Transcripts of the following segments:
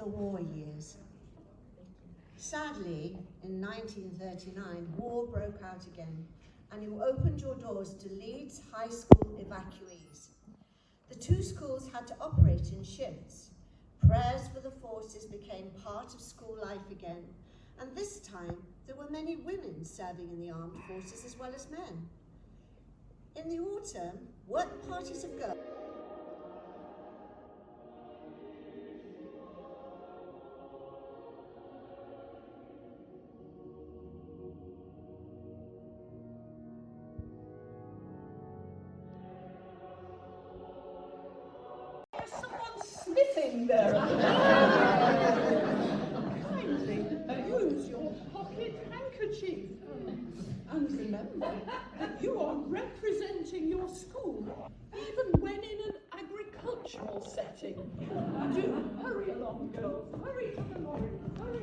the war years. Sadly, in 1939, war broke out again, and you opened your doors to Leeds High School evacuees. The two schools had to operate in shifts. Prayers for the forces became part of school life again, and this time there were many women serving in the armed forces as well as men. In the autumn, work parties of girls. There's someone sniffing there. Kindly use your pocket handkerchief. And remember that you are representing your school, even when in an agricultural setting. Do hurry along, girls. Hurry to the lorry. Hurry.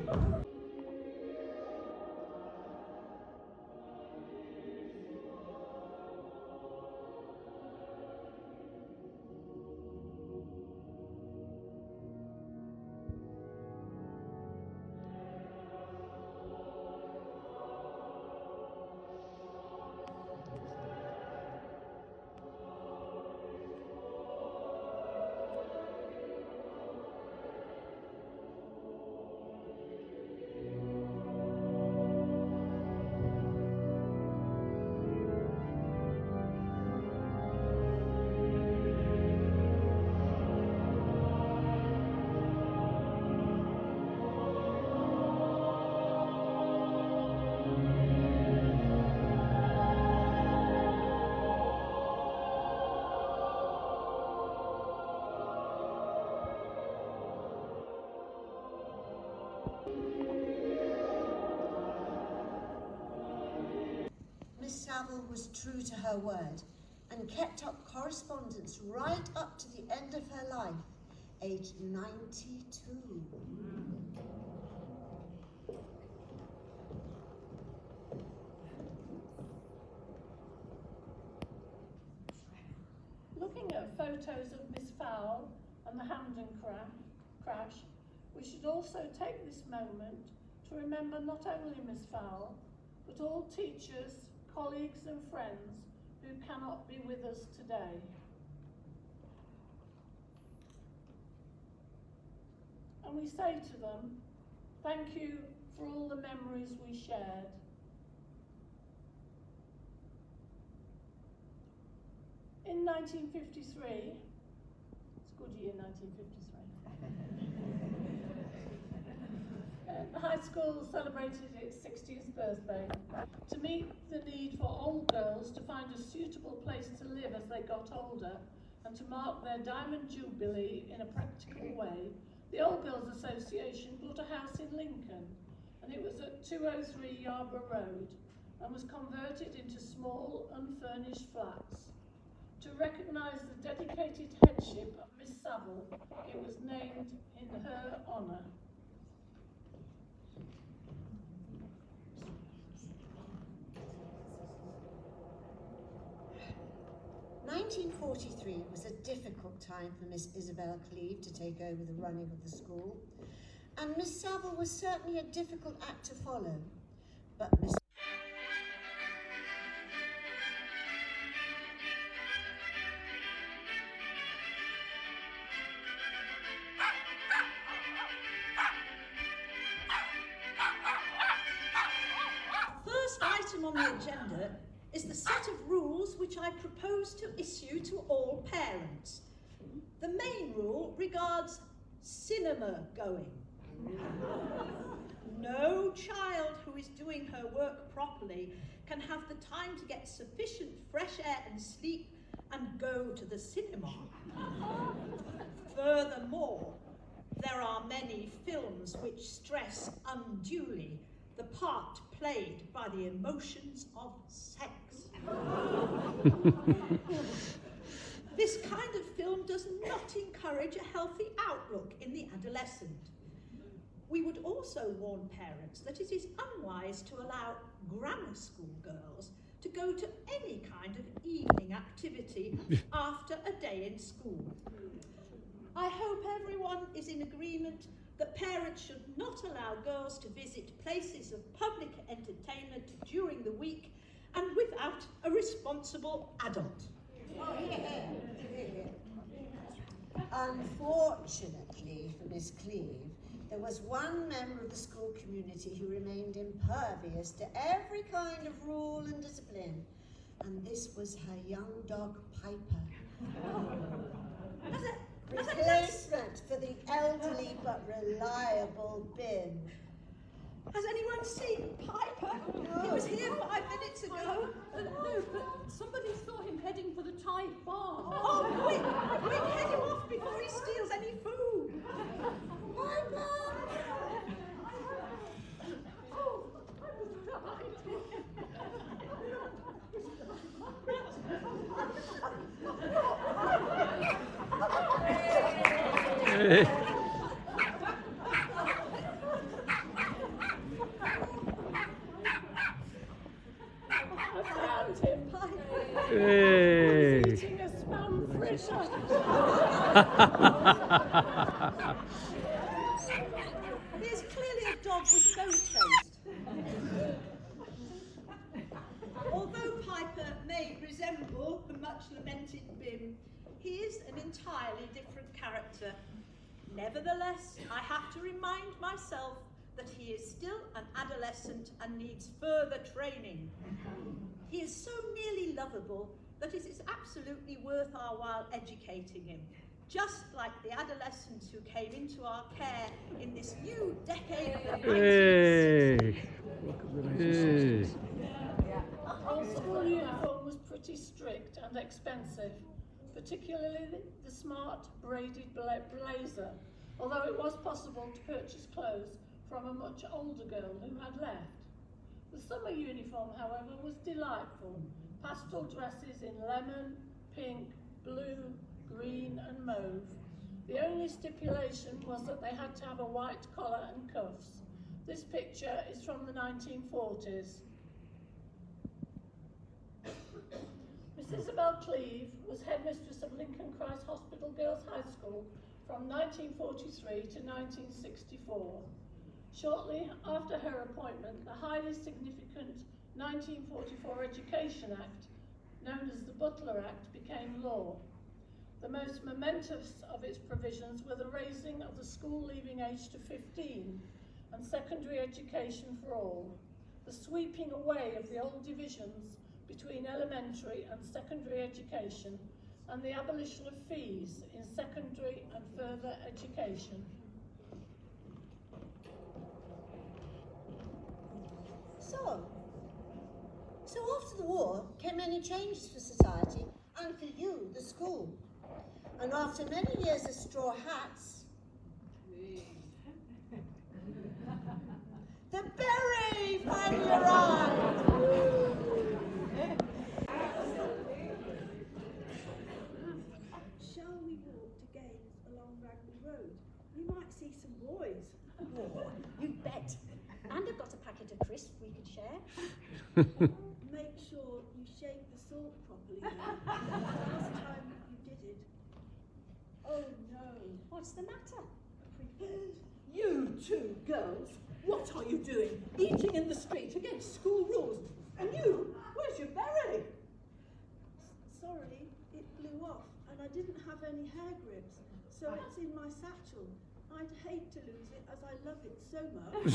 Miss Saville was true to her word and kept up correspondence right up to the end of her life, aged 92. Looking at photos of Miss Fowle and the Hampden crash, we should also take this moment to remember not only Miss Fowle, but all teachers, colleagues and friends who cannot be with us today. And we say to them, thank you for all the memories we shared. In 1953, it's a good year, 1953, the high school celebrated its 60th birthday to meet the need for old girls to find a suitable place to live as they got older and to mark their diamond jubilee in a practical way. The Old Girls Association bought a house in Lincoln, and it was at 203 Yarborough Road and was converted into small unfurnished flats. To recognise the dedicated headship of Miss Saville, it was named in her honour. (1943) was a difficult time for Miss Isabel Cleeve to take over the running of the school, and Miss Saville was certainly a difficult act to follow. But Miss On the agenda is the set of rules which I propose to issue to all parents. The main rule regards cinema going. No child who is doing her work properly can have the time to get sufficient fresh air and sleep and go to the cinema. Furthermore, there are many films which stress unduly the part played by the emotions of sex. This kind of film does not encourage a healthy outlook in the adolescent. We would also warn parents that it is unwise to allow grammar school girls to go to any kind of evening activity after a day in school. I hope everyone is in agreement that parents should not allow girls to visit places of public entertainment during the week and without a responsible adult. Oh, yeah. Unfortunately for Miss Cleeve, there was one member of the school community who remained impervious to every kind of rule and discipline, and this was her young dog, Piper. Replacement for the elderly but reliable Bim. Has anyone seen Piper? No. He was here 5 minutes ago. No, but somebody saw him heading for the Thai bar. Oh, quick, head him off before he steals any food. Piper! I found him. Hey. He's eating a spam fritter. He is clearly a dog with no taste. Although Piper may resemble the much lamented Bim, he is an entirely different character. Nevertheless, I have to remind myself that he is still an adolescent and needs further training. He is so nearly lovable that it is absolutely worth our while educating him, just like the adolescents who came into our care in this new decade of the 90s. Hey. Our school uniform was pretty strict and expensive, particularly the smart braided blazer, although it was possible to purchase clothes from a much older girl who had left. The summer uniform, however, was delightful. Pastel dresses in lemon, pink, blue, green and mauve. The only stipulation was that they had to have a white collar and cuffs. This picture is from the 1940s. Miss Isabel Cleeve was headmistress of Lincoln Christ Hospital Girls' High School from 1943 to 1964. Shortly after her appointment, the highly significant 1944 Education Act, known as the Butler Act, became law. The most momentous of its provisions were the raising of the school leaving age to 15 and secondary education for all, the sweeping away of the old divisions between elementary and secondary education, and the abolition of fees in secondary and further education. So after the war came many changes for society and for you, the school. And after many years of straw hats, the beret finally arrived. Shall we walk to Gaines along Ragby Road? We might see some boys. Oh, you bet. And I've got a packet of crisps we could share. Make sure you shake the salt properly now. Last time you did it. Oh no. What's the matter? You two girls, what are you doing? Eating in the street against school rules. And you, where's your beret? Sorry, it blew off and I didn't have any hair grips, so it's in my satchel. I'd hate to lose it as I love it so much.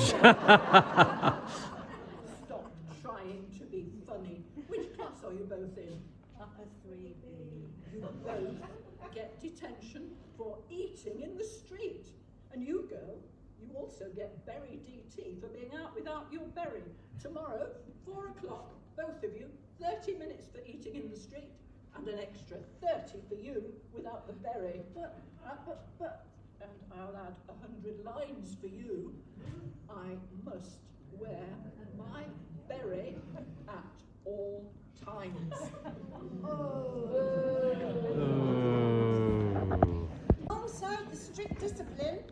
Stop trying to be funny. Which class are you both in? Upper 3B. You both get detention for eating in the street. And you, girl, you also get berry DT for being out without your berry. Tomorrow, 4 o'clock, both of you, 30 minutes for eating in the street, and an extra 30 for you without the berry. But, and I'll add 100 lines for you. I must wear my beret at all times. Alongside the strict discipline,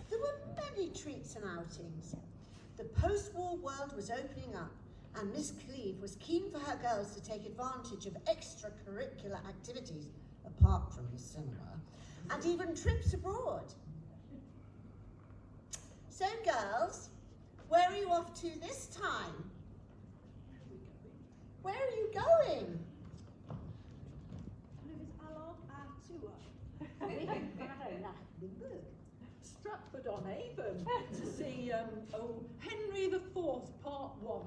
there were many treats and outings. The post-war world was opening up, and Miss Cleeve was keen for her girls to take advantage of extracurricular activities, apart from the cinema, and even trips abroad. So girls, where are you off to this time? Where are you going? Stratford-on-Avon to see Henry the Fourth Part 1.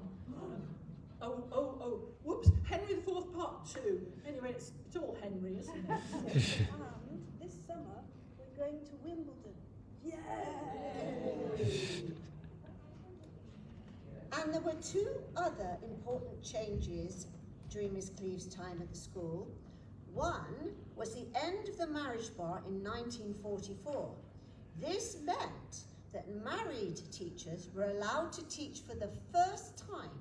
Whoops, Henry the Fourth Part 2. Anyway, it's all Henry, isn't it? And this summer, we're going to Wimbledon. Yay! And there were two other important changes during Miss Cleeve's time at the school. One was the end of the marriage bar in 1944. This meant that married teachers were allowed to teach for the first time,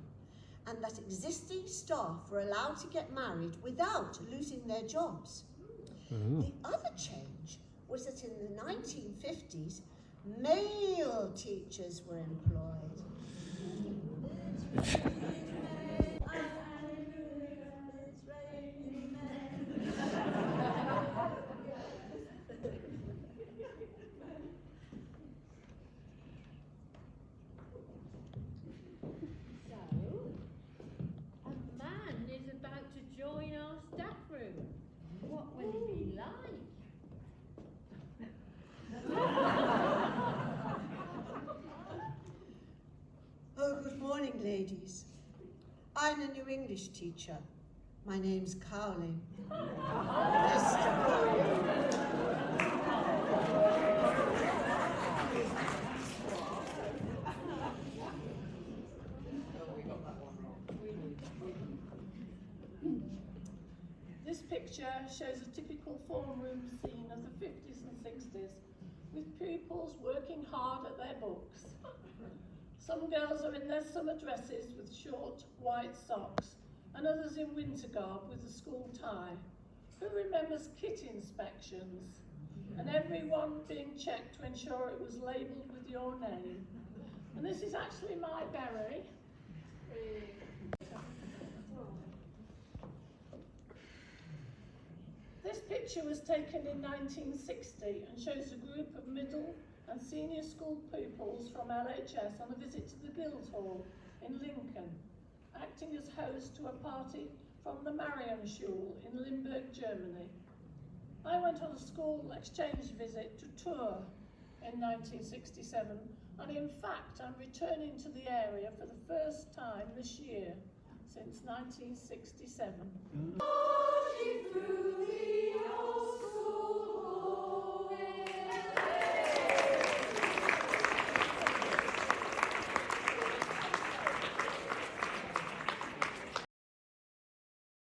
and that existing staff were allowed to get married without losing their jobs. The other change was that in the 1950s, male teachers were employed. Oh, good morning, ladies. I'm a new English teacher. My name's Cowling. Mr. Cowling. This picture shows a typical form room scene of the 50s and 60s, with pupils working hard at their books. Some girls are in their summer dresses with short white socks, and others in winter garb with a school tie. Who remembers kit inspections? And everyone being checked to ensure it was labelled with your name. And this is actually my berry. This picture was taken in 1960 and shows a group of middle and senior school pupils from LHS on a visit to the Guildhall in Lincoln, acting as host to a party from the Marienschule in Limburg, Germany. I went on a school exchange visit to Tours in 1967, and in fact I'm returning to the area for the first time this year, since 1967.